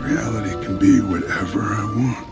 Reality can be whatever I want.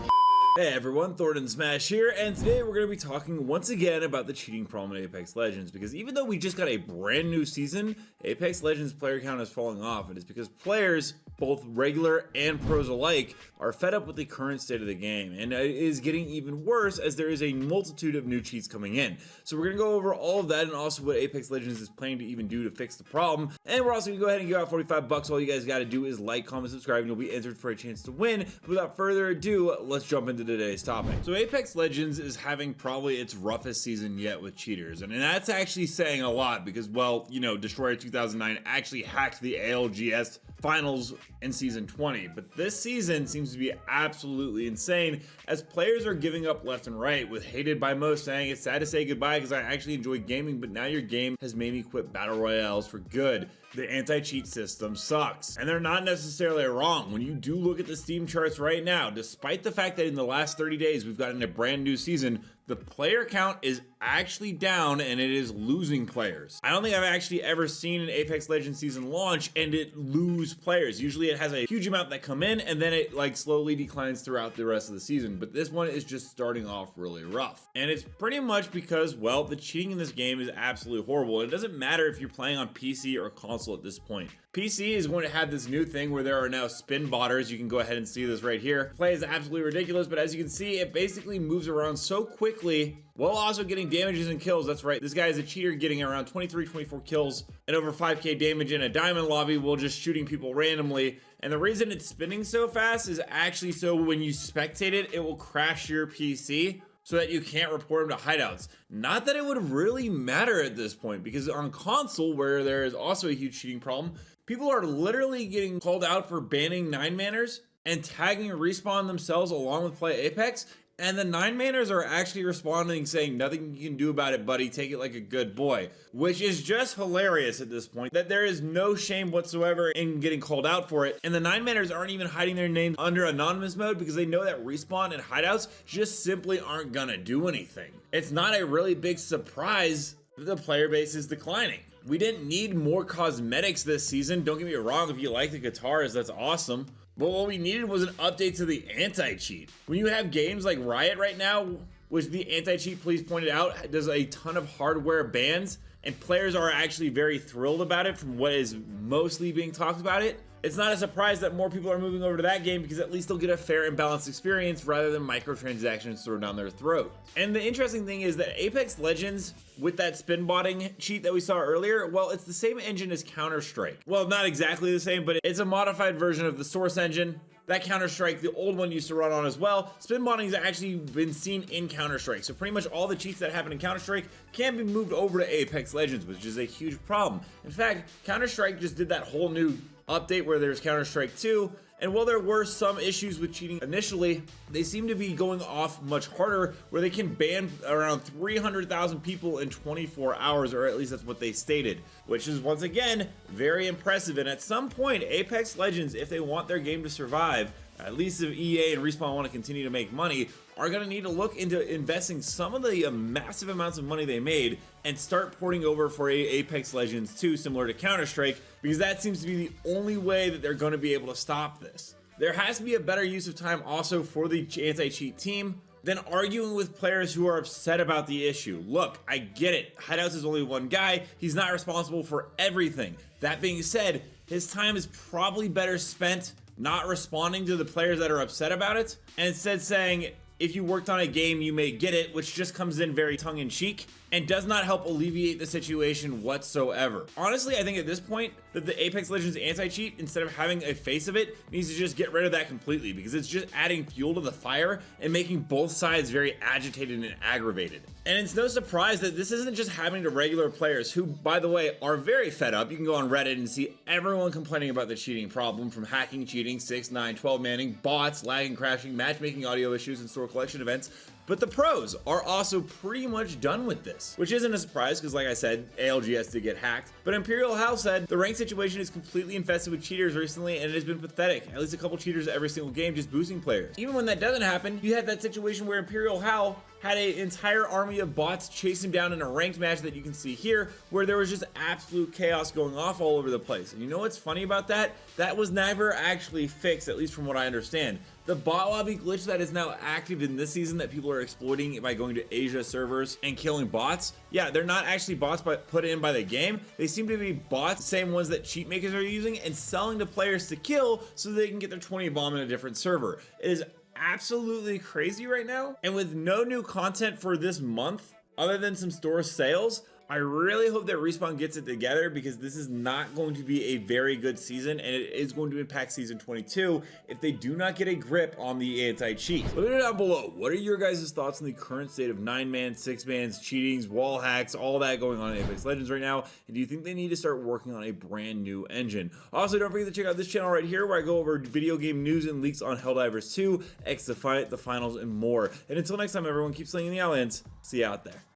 Hey everyone, Thordan Smash here, and today we're going to be talking once again about the cheating problem in Apex Legends, because even though we just got a brand new season, Apex Legends player count is falling off, and it's because players, both regular and pros alike, are fed up with the current state of the game, and it is getting even worse as there is a multitude of new cheats coming in. So we're going to go over all of that and also what Apex Legends is planning to even do to fix the problem, and we're also going to go ahead and give out 45 bucks. All you guys got to do is like, comment, subscribe, and you'll be entered for a chance to win. But without further ado, let's jump into today's topic. So Apex Legends is having probably its roughest season yet with cheaters, and that's actually saying a lot because, well, you know, Destroyer 2009 actually hacked the ALGS finals in season 20, but this season seems to be absolutely insane as players are giving up left and right, with Hated by most saying it's sad to say goodbye because I actually enjoy gaming, but now your game has made me quit battle royales for good. The anti-cheat system sucks. And they're not necessarily wrong. When you do look at the Steam charts right now, despite the fact that in the last 30 days we've gotten a brand new season, the player count is actually down and it is losing players. I don't think I've actually ever seen an Apex Legends season launch and it lose players. Usually it has a huge amount that come in and then it like slowly declines throughout the rest of the season. But this one is just starting off really rough. And it's pretty much because, well, the cheating in this game is absolutely horrible. It doesn't matter if you're playing on PC or console at this point. PC is going to have this new thing where there are now spin botters. You can go ahead and see this right here. Play is absolutely ridiculous, but as you can see, it basically moves around so quickly while also getting damages and kills. That's right, this guy is a cheater getting around 23, 24 kills and over 5k damage in a diamond lobby while just shooting people randomly. And the reason it's spinning so fast is actually so when you spectate it, it will crash your PC so that you can't report them to hideouts. Not that it would really matter at this point, because on console, where there is also a huge cheating problem, people are literally getting called out for banning 9-manners and tagging Respawn themselves along with Play Apex, and the 9-manners are actually responding saying nothing you can do about it, buddy, take it like a good boy, which is just hilarious at this point, that there is no shame whatsoever in getting called out for it. And the 9-manners aren't even hiding their names under anonymous mode because they know that Respawn and hideouts just simply aren't gonna do anything. It's not a really big surprise that the player base is declining. We didn't need more cosmetics this season. Don't get me wrong, if you like the guitars, that's awesome. But what we needed was an update to the anti-cheat. When you have games like Riot right now, which the anti-cheat police pointed out does a ton of hardware bans, and players are actually very thrilled about it from what is mostly being talked about it, it's not a surprise that more people are moving over to that game because at least they'll get a fair and balanced experience rather than microtransactions thrown down their throat. And the interesting thing is that Apex Legends, with that spin botting cheat that we saw earlier, well, it's the same engine as Counter-Strike. Well, not exactly the same, but it's a modified version of the source engine that Counter-Strike, the old one, used to run on as well. Spin botting has actually been seen in Counter-Strike, so pretty much all the cheats that happen in Counter-Strike can be moved over to Apex Legends, which is a huge problem. In fact, Counter-Strike just did that whole new update where there's Counter-Strike 2, and while there were some issues with cheating initially, they seem to be going off much harder, where they can ban around 300,000 people in 24 hours, or at least that's what they stated, which is once again very impressive. And at some point, Apex Legends, if they want their game to survive, at least if EA and Respawn want to continue to make money, are going to need to look into investing some of the massive amounts of money they made and start porting over for Apex Legends 2, similar to Counter-Strike, because that seems to be the only way that they're going to be able to stop this. There has to be a better use of time also for the anti-cheat team than arguing with players who are upset about the issue. Look, I get it. Hideouts is only one guy. He's not responsible for everything. That being said, his time is probably better spent not responding to the players that are upset about it, and instead saying, if you worked on a game, you may get it, which just comes in very tongue-in-cheek and does not help alleviate the situation whatsoever. Honestly, I think at this point that the Apex Legends anti-cheat, instead of having a face of it, needs to just get rid of that completely, because it's just adding fuel to the fire and making both sides very agitated and aggravated. And it's no surprise that this isn't just happening to regular players who, by the way, are very fed up. You can go on Reddit and see everyone complaining about the cheating problem, from hacking, cheating, 6, 9, 12 manning, bots, lagging, crashing, matchmaking audio issues, and store collection events. But the pros are also pretty much done with this, which isn't a surprise because, like I said, ALGS did get hacked. But Imperial Hal said the rank situation is completely infested with cheaters recently, and it has been pathetic. At least a couple cheaters every single game just boosting players. Even when that doesn't happen, you have that situation where Imperial Hal had an entire army of bots chase him down in a ranked match that you can see here, where there was just absolute chaos going off all over the place. And you know what's funny about that? That was never actually fixed, at least from what I understand. The bot lobby glitch that is now active in this season that people are exploiting by going to Asia servers and killing bots, yeah, they're not actually bots put in by the game. They seem to be bots, the same ones that cheat makers are using, and selling to players to kill so they can get their 20 bomb in a different server. It is absolutely crazy right now, and with no new content for this month other than some store sales, I really hope that Respawn gets it together, because this is not going to be a very good season, and it is going to impact season 22 if they do not get a grip on the anti-cheat. Let me know down below, what are your guys' thoughts on the current state of 9-man, 6-mans, cheatings, wall hacks, all that going on in Apex Legends right now, and do you think they need to start working on a brand new engine? Also, don't forget to check out this channel right here where I go over video game news and leaks on Helldivers 2, XDefiant, the finals, and more. And until next time, everyone, keep slinging the outlands. See you out there.